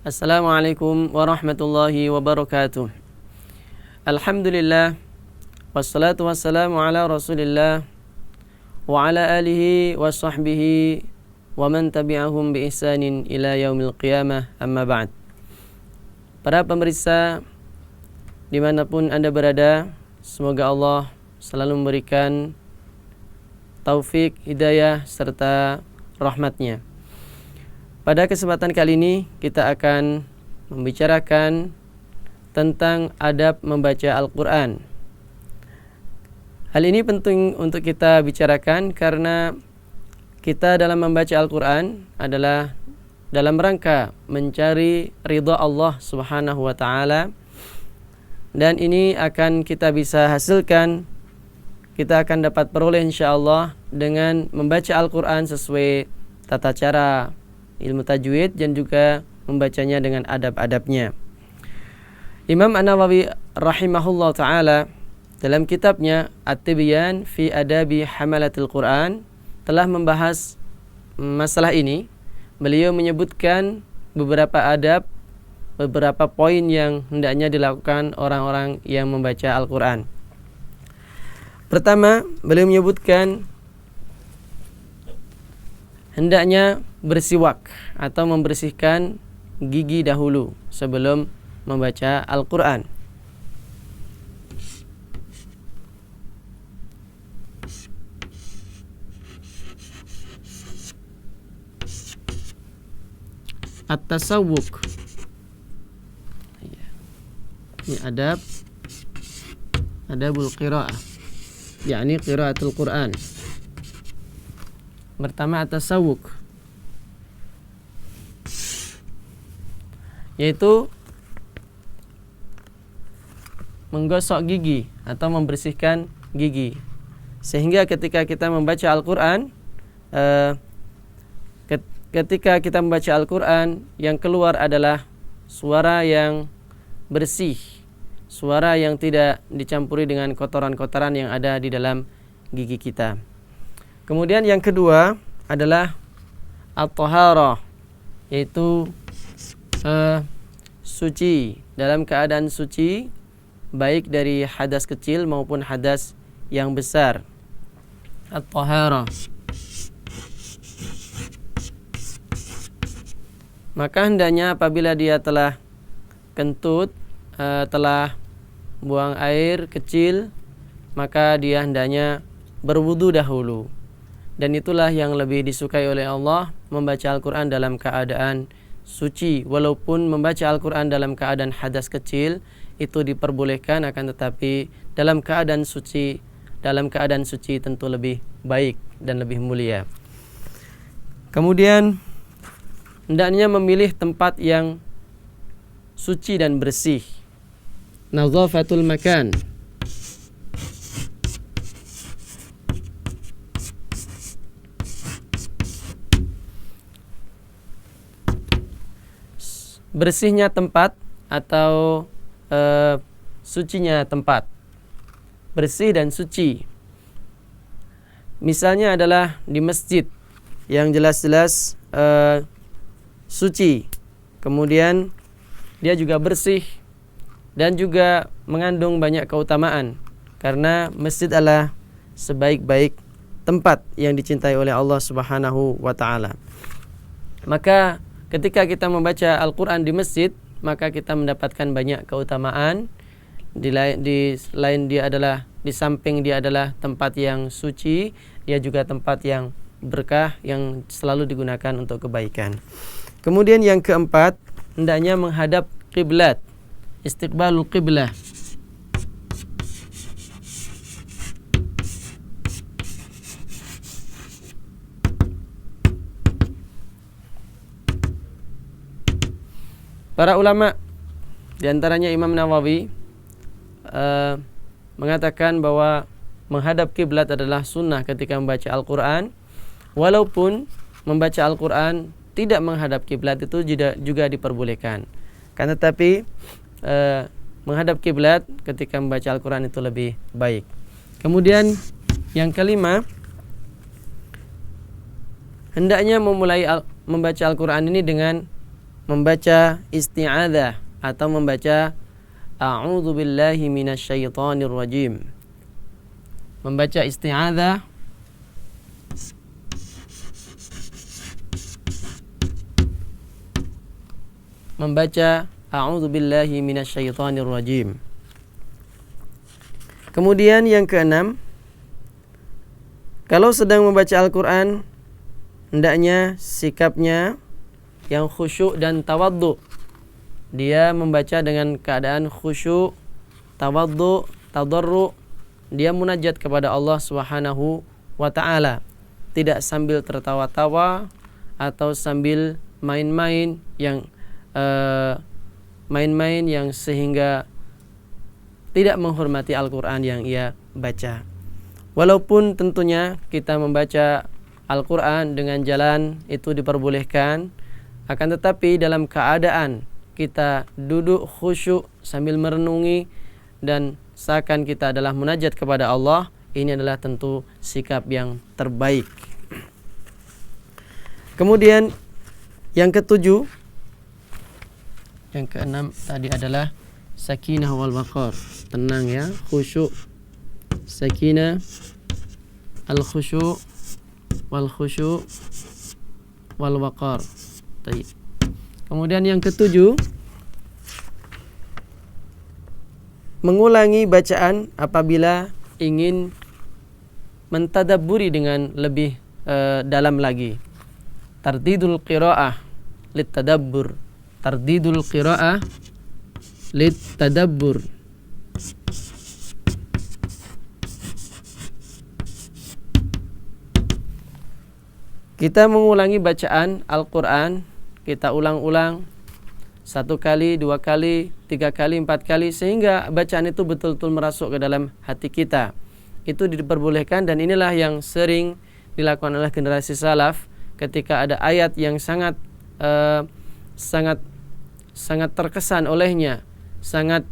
Assalamualaikum warahmatullahi wabarakatuh. Alhamdulillah, wassalatu wassalamu ala rasulillah wa ala alihi wa sahbihi wa man tabi'ahum bi ihsanin ila yaumil qiyamah, amma ba'd. Para pemirsa dimanapun Anda berada, semoga Allah selalu memberikan taufik, hidayah, serta rahmatnya. Pada kesempatan kali ini kita akan membicarakan tentang adab membaca Al-Quran. Hal ini penting untuk kita bicarakan karena kita dalam membaca Al-Quran adalah dalam rangka mencari ridha Allah Subhanahu wa ta'ala, dan ini akan kita bisa hasilkan, kita akan dapat peroleh insyaAllah dengan membaca Al-Quran sesuai tata cara ilmu tajwid dan juga membacanya dengan adab-adabnya. Imam An-Nawawi rahimahullah ta'ala dalam kitabnya At-Tibyan fi Adabi Hamalatil Quran telah membahas masalah ini. Beliau menyebutkan beberapa adab, beberapa poin yang hendaknya dilakukan orang-orang yang membaca Al-Quran. Pertama, beliau menyebutkan hendaknya bersiwak atau membersihkan gigi dahulu sebelum membaca Al-Quran. At-tasawwuk, ini adabul qiraah, yakni qiraatul Quran. Pertama at-tasawwuk, yaitu menggosok gigi atau membersihkan gigi, sehingga ketika kita membaca Al-Quran, ketika kita membaca Al-Quran, yang keluar adalah suara yang bersih, suara yang tidak dicampuri dengan kotoran-kotoran yang ada di dalam gigi kita. Kemudian yang kedua adalah at-taharah, yaitu suci, dalam keadaan suci, baik dari hadas kecil maupun hadas yang besar. At-taharah. Maka hendaknya apabila dia telah kentut, telah buang air kecil, maka dia hendaknya berwudu dahulu. Dan itulah yang lebih disukai oleh Allah, membaca Al-Quran dalam keadaan suci. Walaupun membaca Al-Quran dalam keadaan hadas kecil itu diperbolehkan, akan tetapi dalam keadaan suci tentu lebih baik dan lebih mulia. Kemudian hendaknya memilih tempat yang suci dan bersih. Nadhafatul makan. Bersihnya tempat atau sucinya tempat. Bersih dan suci. Misalnya adalah di masjid yang jelas-jelas suci, kemudian dia juga bersih dan juga mengandung banyak keutamaan, karena masjid adalah sebaik-baik tempat yang dicintai oleh Allah Subhanahu wa ta'ala. Maka ketika kita membaca Al-Quran di masjid, maka kita mendapatkan banyak keutamaan. Di samping dia adalah tempat yang suci, dia juga tempat yang berkah yang selalu digunakan untuk kebaikan. Kemudian yang keempat, hendaknya menghadap kiblat, istiqbalul qiblah. Para ulama, diantaranya Imam Nawawi, mengatakan bahwa menghadap kiblat adalah sunnah ketika membaca Al-Quran. Walaupun membaca Al-Quran tidak menghadap kiblat itu juga diperbolehkan. Kan tetapi menghadap kiblat ketika membaca Al-Quran itu lebih baik. Kemudian yang kelima, hendaknya memulai membaca Al-Quran ini dengan membaca isti'adzah atau membaca a'udzu billahi minasyaitonir rajim. Membaca isti'adzah membaca a'udzu billahi minasyaitonir rajim. Kemudian yang keenam, kalau sedang membaca Al-Qur'an hendaknya sikapnya yang khusyuk dan tawaddu. Dia membaca dengan keadaan khusyuk, tawaddu, tadarru. Dia munajat kepada Allah Subhanahu wa taala, tidak sambil tertawa-tawa atau sambil main-main yang sehingga tidak menghormati Al-Qur'an yang ia baca. Walaupun tentunya kita membaca Al-Qur'an dengan jalan itu diperbolehkan, akan tetapi dalam keadaan kita duduk khusyuk sambil merenungi dan seakan kita adalah munajat kepada Allah, ini adalah tentu sikap yang terbaik. Kemudian yang ketujuh, yang keenam tadi adalah sakinah wal waqar, tenang ya, khusyuk, sakinah, al khusyuk wal khusyuk wal waqar. Kemudian yang ketujuh, mengulangi bacaan apabila ingin mentadabburi dengan lebih dalam lagi. Tardidul qiraah lit tadabbur. Tardidul qiraah lit tadabbur. Kita mengulangi bacaan Al-Qur'an, kita ulang-ulang 1 kali, 2 kali, 3 kali, 4 kali, sehingga bacaan itu betul-betul merasuk ke dalam hati kita. Itu diperbolehkan, dan inilah yang sering dilakukan oleh generasi salaf ketika ada ayat yang sangat terkesan olehnya, sangat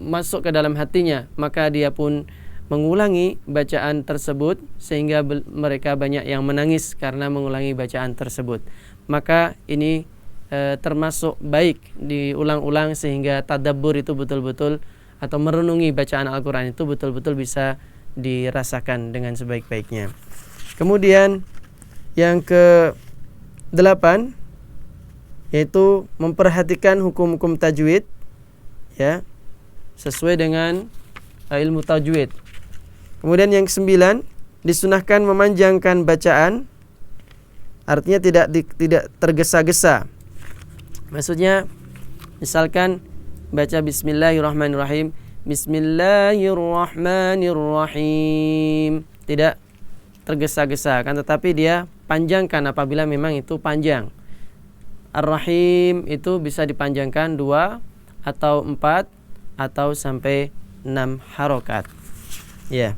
masuk ke dalam hatinya, maka dia pun mengulangi bacaan tersebut sehingga mereka banyak yang menangis karena mengulangi bacaan tersebut. Maka ini termasuk baik diulang-ulang sehingga tadabbur itu betul-betul atau merenungi bacaan Al-Qur'an itu betul-betul bisa dirasakan dengan sebaik-baiknya. Kemudian yang ke-8 yaitu memperhatikan hukum-hukum tajwid ya, sesuai dengan ilmu tajwid. Kemudian yang ke-9, disunahkan memanjangkan bacaan, artinya tidak tergesa-gesa. Maksudnya misalkan baca bismillahirrahmanirrahim, bismillahirrahmanirrahim, tidak tergesa-gesa, kan, tetapi dia panjangkan apabila memang itu panjang. Ar-Rahim itu bisa dipanjangkan 2 atau 4 atau sampai 6 harokat. Ya.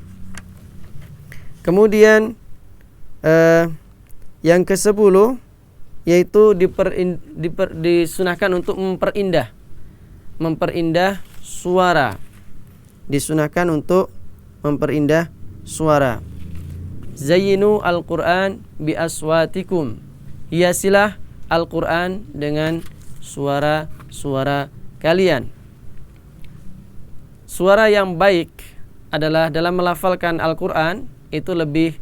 Kemudian yang ke-10 yaitu disunahkan untuk memperindah suara. Disunahkan untuk memperindah suara. Zayyinu al-Qur'an bi aswatikum. Hiasilah Al-Qur'an dengan suara-suara kalian. Suara yang baik adalah dalam melafalkan Al-Qur'an itu lebih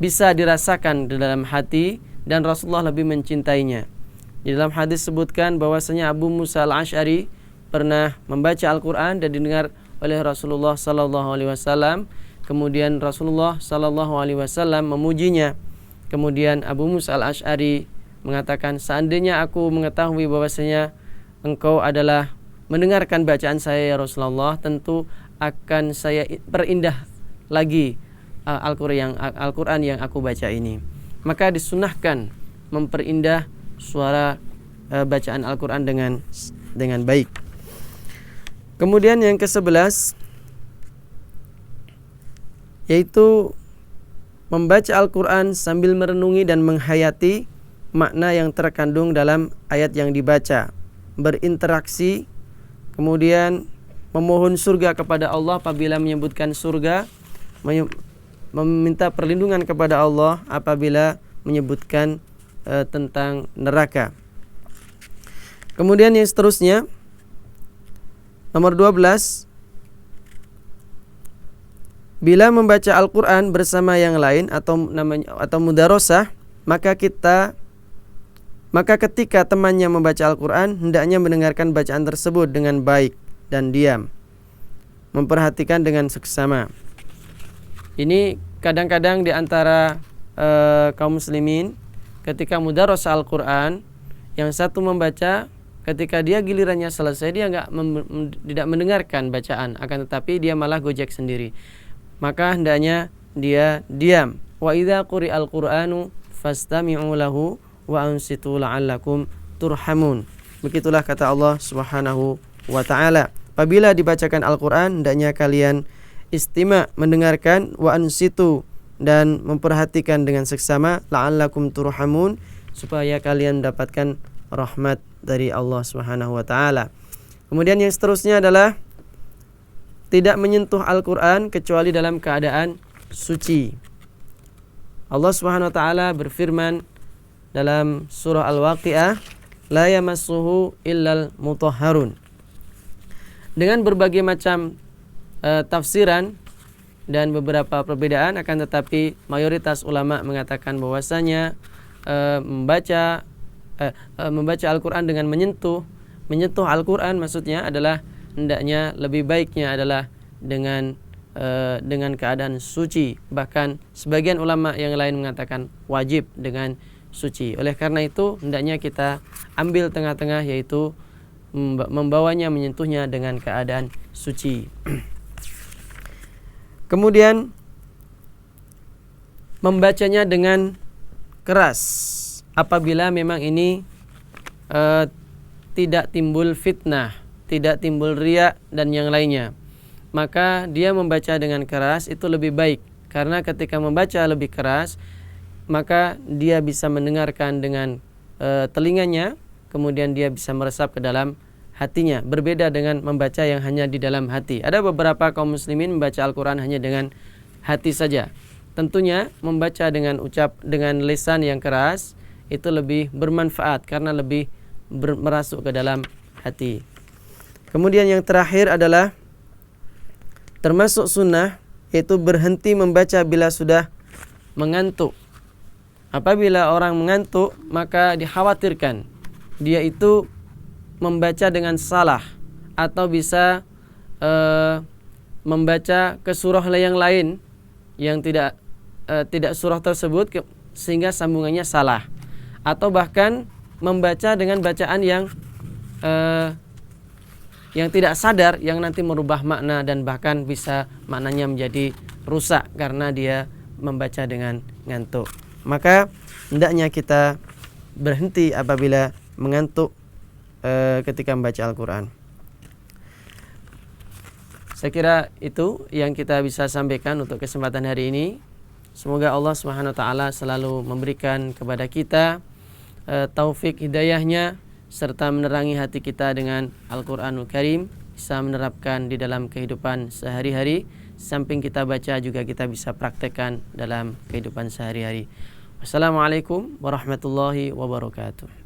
bisa dirasakan di dalam hati dan Rasulullah lebih mencintainya. Di dalam hadis sebutkan bahwasanya Abu Musa al-Asy'ari pernah membaca Al-Qur'an dan didengar oleh Rasulullah sallallahu alaihi wasallam. Kemudian Rasulullah sallallahu alaihi wasallam memujinya. Kemudian Abu Musa al-Asy'ari mengatakan, seandainya aku mengetahui bahwasanya engkau adalah mendengarkan bacaan saya ya Rasulullah, tentu akan saya perindah lagi Al-Qur'an yang aku baca ini. Maka disunahkan memperindah suara bacaan Al-Qur'an dengan baik. Kemudian yang ke-11 yaitu membaca Al-Qur'an sambil merenungi dan menghayati makna yang terkandung dalam ayat yang dibaca, berinteraksi, kemudian memohon surga kepada Allah apabila menyebutkan surga, meminta perlindungan kepada Allah apabila menyebutkan tentang neraka. Kemudian yang seterusnya, nomor 12, bila membaca Al-Quran bersama yang lain atau mudarosah, maka ketika temannya membaca Al-Quran, hendaknya mendengarkan bacaan tersebut dengan baik dan diam, memperhatikan dengan seksama. Ini kadang-kadang di antara kaum muslimin, ketika mudarosah Al-Quran, yang satu membaca, ketika dia gilirannya selesai, dia tidak mendengarkan bacaan, akan tetapi dia malah gojek sendiri. Maka hendaknya dia diam. Wa idza quri'al Qur'anu fastami'u lahu wa ansitu la'allakum turhamun. Begitulah kata Allah Subhanahu wa taala. Apabila dibacakan Al-Qur'an, hendaknya kalian istima', mendengarkan, wa ansitu, dan memperhatikan dengan seksama, la'allakum turhamun, supaya kalian mendapatkan rahmat dari Allah Subhanahu wa taala. Kemudian yang seterusnya adalah tidak menyentuh Al-Qur'an kecuali dalam keadaan suci. Allah Subhanahu wa taala berfirman dalam surah Al-Waqiah, la yamassuhu illal mutahharun. Dengan berbagai macam tafsiran dan beberapa perbedaan, akan tetapi mayoritas ulama mengatakan bahwasanya membaca Al-Quran dengan menyentuh Al-Quran maksudnya adalah hendaknya lebih baiknya adalah dengan keadaan suci. Bahkan sebagian ulama yang lain mengatakan wajib dengan suci. Oleh karena itu hendaknya kita ambil tengah-tengah, yaitu membawanya, menyentuhnya dengan keadaan suci. Kemudian membacanya dengan keras apabila memang ini tidak timbul fitnah, tidak timbul riya dan yang lainnya, maka dia membaca dengan keras itu lebih baik. Karena ketika membaca lebih keras, maka dia bisa mendengarkan dengan telinganya, kemudian dia bisa meresap ke dalam hatinya. Berbeda dengan membaca yang hanya di dalam hati. Ada beberapa kaum muslimin membaca Al-Quran hanya dengan hati saja. Tentunya membaca dengan lisan yang keras itu lebih bermanfaat karena lebih merasuk ke dalam hati. Kemudian yang terakhir adalah termasuk sunnah, yaitu berhenti membaca bila sudah mengantuk. Apabila orang mengantuk, maka dikhawatirkan dia itu membaca dengan salah atau bisa membaca ke surah yang lain yang tidak surah tersebut sehingga sambungannya salah, atau bahkan membaca dengan bacaan yang tidak sadar, yang nanti merubah makna dan bahkan bisa maknanya menjadi rusak karena dia membaca dengan ngantuk. Maka hendaknya kita berhenti apabila mengantuk ketika membaca Al-Quran. Saya kira itu yang kita bisa sampaikan untuk kesempatan hari ini. Semoga Allah Subhanahu wa taala selalu memberikan kepada kita taufik hidayahnya serta menerangi hati kita dengan Al-Quranul Karim, bisa menerapkan di dalam kehidupan sehari-hari. Samping kita baca juga kita bisa praktekkan dalam kehidupan sehari-hari. Wassalamualaikum warahmatullahi wabarakatuh.